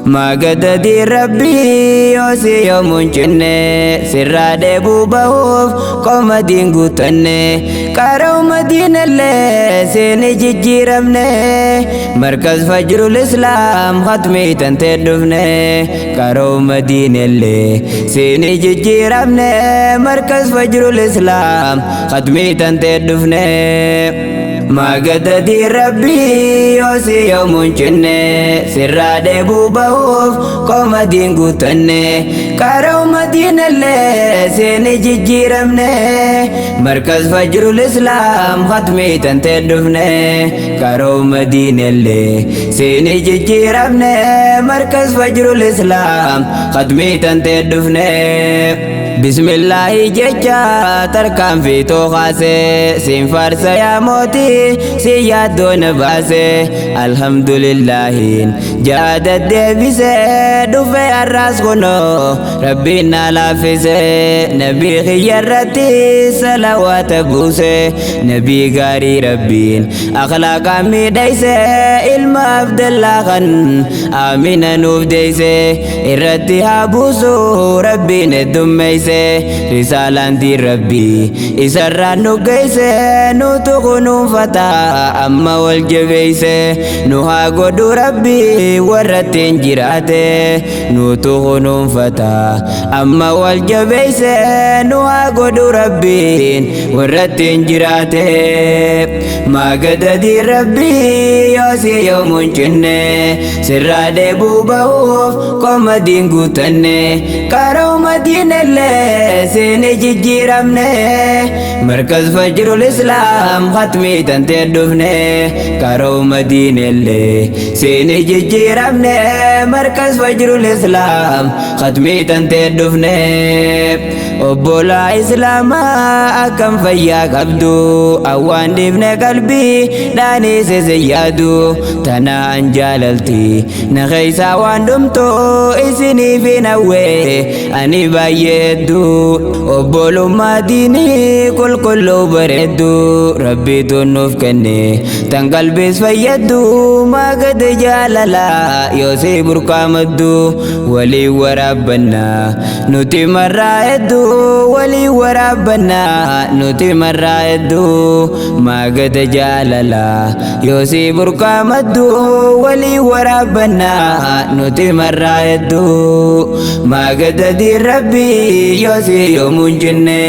Magadadi Rabbi yosi yomunchine sirrade bubahuf komadin gutanne karau madinalle sene jijjiramne markaz fajrul islam khatmi tante dufne karau madinalle sene jijjiramne markaz fajrul islam khatmi tante dufne Magadadi Rabbi yosi yomunchine sirrade bubahuf komadin gutanne karau madinalle sene jijjiramne markaz fajrul islam khatmi tante dufne karau madinalle sene jijjiramne markaz fajrul islam khatmi tante dufne Bismillahi jecha tarkan fito khase sin farsa ya moti si yadon base alhamdulillahin jada debise dufe arras kono rabbina lafise nabi khiyarati salawat buse nabi gari rabbin akhlaqa mi daise ilma abdallah khan amina nuf daise irati habusu rabbin dumme risalan di Rabbi isarra nu geise nu tukunu fata amma wal jabeise nu ha godu Rabbi warratin jirate nu tukunu fata amma wal jabeise nu ha godu Rabbi warratin jirate Magadadi Rabbi yosi yomunchine sirrade bubahuf komadin gutanne karau madinalle sene jijjiramne markaz fajrul islam khatmi tante dufne karau madinalle sene jijjiramne markaz fajrul islam khatmi tante dufne obbola islama akam fayya qabdu awan difne qalbi dani se ziyadu tana anjalalti na khaisa wandumto isini finawe ani bayedu obbolu madini kul kullu baredu rabbi tunuf kanne tangal bis fayyadu magad jalala yosi burqamaddu wali warabana nuti maraidu wali warabana nuti maraidu magad jalala yosi burqamaddu wali warabana nuti maraidu magad di Rabbi yosi yomunchine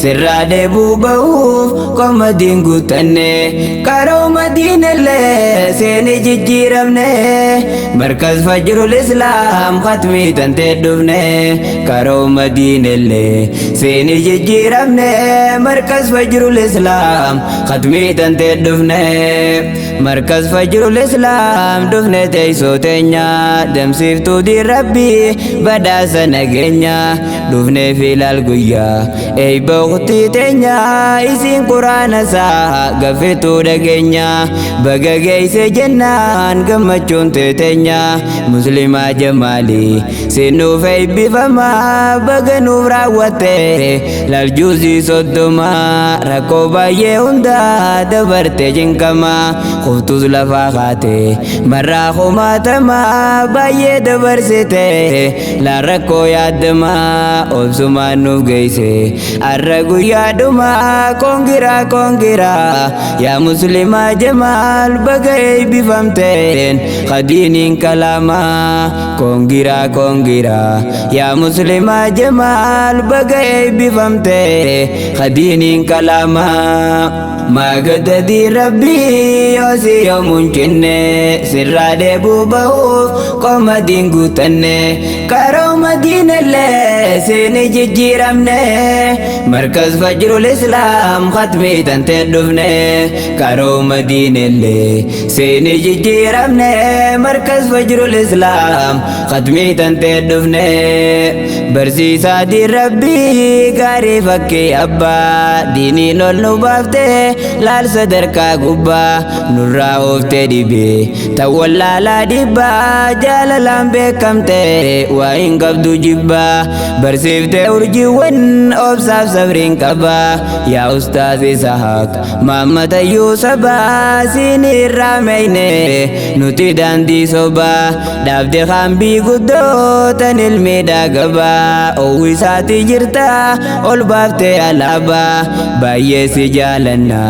sirrade bubahuf komadin gutanne karau madinalle sene jijjiramne markaz fajrul islam khatmi tante dufne karau madinalle sene jijjiramne markaz fajrul islam khatmi tante dufne markaz fajrul islam dufne teisotenya damsiftu di Rabbi badasa nagenya dufne filal guyya ey bawti tenya isin qur'ana sa gafitu dagenya bagagayse jannan gamachun tenya muslima jamali sinu fay bifama baganu rawate lal juzi sodoma rakoba ye unda dabarte jinkama khutuz lafaqate marahu matama baye dabarsete la rako yadma obsuma nuf geise arragu yaduma kongira ya muslima jamal bagay bifamten khadinin kalama kongira ya muslima jamal bagay bifamten khadinin kalama Magadadi Rabbi yosi yomunchine sirrade bubahuf komadin gutanne karau madinalle sene jijjiramne markaz fajrul islam khatmi tante dufne karau madinalle sene jijjiramne markaz fajrul islam khatmi tante dufne barsiisaa diin rabbii gaarii fakkii abbaa diiniin ol nu baaftee laal sadarkaa gubbaa nurraa ooftee dhibee ta'u wallaalaa dhibbaa jaalalaan beekamtee waa hin qabdu jibbaa barsiiftee urjiiwwan obsaaf sabriin qabaa yaa ustaaz Isahaaq Mahammad Ayyuu sabaa siin irraa meeyne nuti daandii sobaa dhaabde hambii guddootan ilmiidhaa gabaa owwisaati jirta ol baaftee alaabaa baay'ee si jaalanna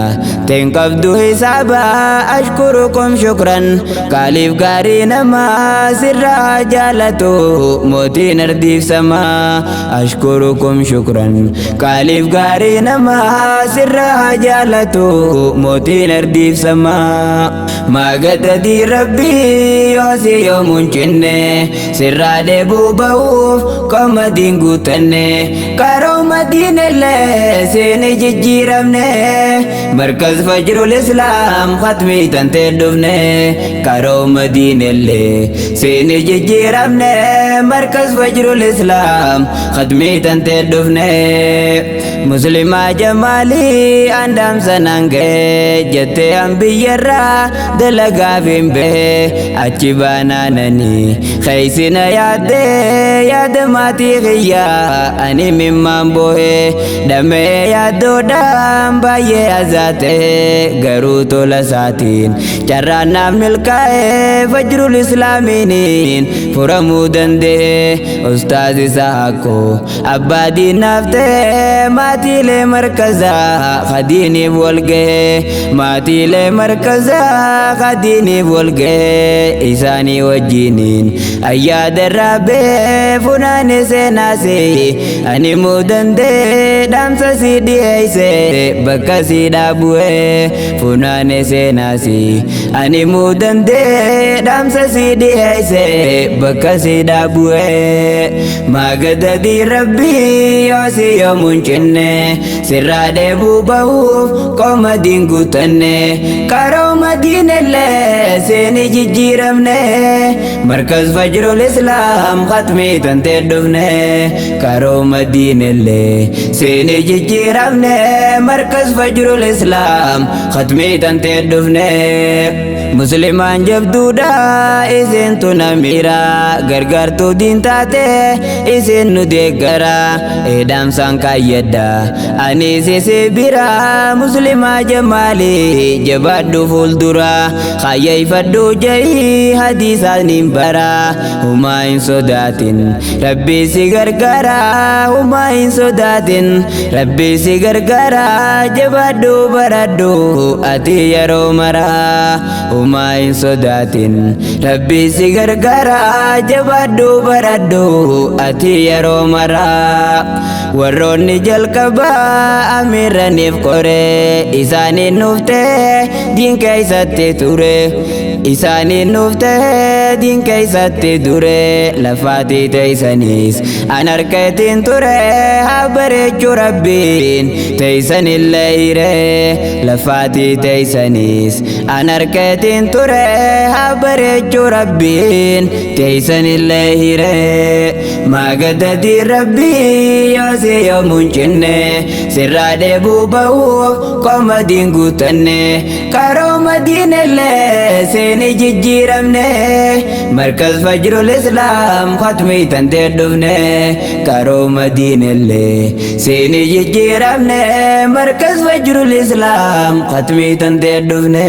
teen qabdu hisaabaa ashkurukum shukran kaaliif gaarii namaa sirraa jaalatu mootiin ardiif samaa ashkurukum shukran kaaliif gaarii namaa sirraa jaalatu mootiin ardiif samaa maagadadii rabbii yoosi yoomuun cinne sirraa deebuu ba'uuf qomadiin guutanne karoo madiinallee seeni jijjiiramne markaz fajrul islaam khatmii tantee dhufne karoo madiinallee seeni jijjiiramne markaz fajrul islaam khatmii tantee dhufne muslimaa jamaalii andaam sanaan ga'e jettee hambiyyarraa dalagaaf hin bahe achi baanaananii keeysina yaaddee yaada maatii kiyyaa ani mimmaan boohe dhamee yaaddoodhaan baay'ee azaate garuu tola isaatiin carraan naaf milkaa'e fajrul islaamiiniin furamuu danda'e ustaaz Isahaaq abbaa diinaaf ta'e maatiilee markazaa khadiiniif wal ga'e maatiilee markazaa khadiiniif wal ga'e isaanii wajjiniin ayyaada raabee funaane seenaase ani muu danda'e dhaamsa si dhiyeeyse bakka si dhaabu'e funaane seenaase ani muu danda'e dhaamsa si dhiyeeyse bakka si dhaabu'e maagadadii rabbii yoosi yoomuun cinne sirraa deebuu ba'uuf qomadiin guutanne karoo madiinallee seeni jijjiiramne markaz fajrul islaam khatmii tantee dhufne karoo madiinallee seeni jijjiiramne markaz fajrul islaam khatmii tantee dhufne muslimaan jabduudha isintu namiira gargaartuu diin taate isin nu deeggara dhaamsaan kaayyadda ani si bira muslimaa jamaalii jabaadhu fuuldura kaayyeffadhu jahii hadiisaanin bara humaa hin sodaatin rabbii si gargaara humaa hin sodaatin rabbii si gargaara jabaadhu baradhu ati yeroo maraa humaa hin sodaatin rabbii si gargaara jabaadhu baradhu ati yeroo maraa warroonni jalqabaa amirraniif qore isaaniin nuftee diin keeysatti ture isaaniin nuftee diin keeysatti dure lafaatii teeysaniis an harkeetiin ture haa bareechuu rabbiin teeysanillee hire lafaatii teeysaniis an harkeetiin ture haa bareechuu rabbiin teeysanillee hire maagadadii rabbii yoosi yoomuun cinne sirraa deebuu ba'uuf qomadiin guutanne karoo madiinallee seeni jijjiiramne markaz fajrul islaam khatmii tantee dhufne karoo madiinallee seeni jijjiiramne markaz fajrul islaam khatmii tantee dhufne